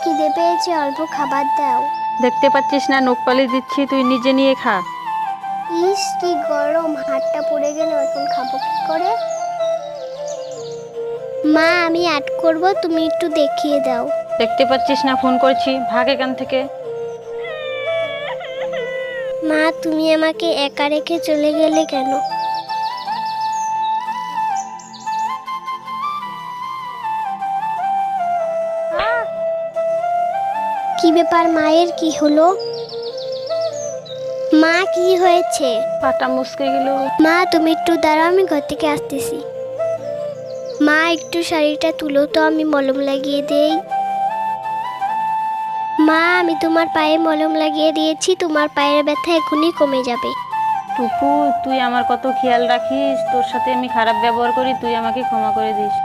খিদে পেয়েছে, অল্প খাবার দাও। দেখতে পাচ্ছিস না নখ পালিশ দিচ্ছি, তুই নিজে নিয়ে খা। ইস কি গরম, হাতটা পুড়ে গেল, এখন খাবো কি করে? মা আমি অ্যাড করব, তুমি একটু দেখিয়ে দাও। দেখতে পাচ্ছিস না ফোন করছি, ভাগ এখান থেকে। মা তুমি আমাকে একা রেখে চলে গেলে কেন? কি ব্যাপার, মায়ের কি হলো? মা কি হয়েছে? পাটা মুসকে গেল। মা তুমি একটু দাঁড়াও, আমি ঘর থেকে আসতেছি। মা একটু শাড়িটা তুলো তো, আমি মলম লাগিয়ে দেই। মা আমি তোমার পায়ে মলম লাগিয়ে দিয়েছি, তোমার পায়ের ব্যথা এখনই কমে যাবে। টুকু, তুই আমার কত খেয়াল রাখিস, তোর সাথে আমি খারাপ ব্যবহার করি, তুই আমাকে ক্ষমা করে দিস।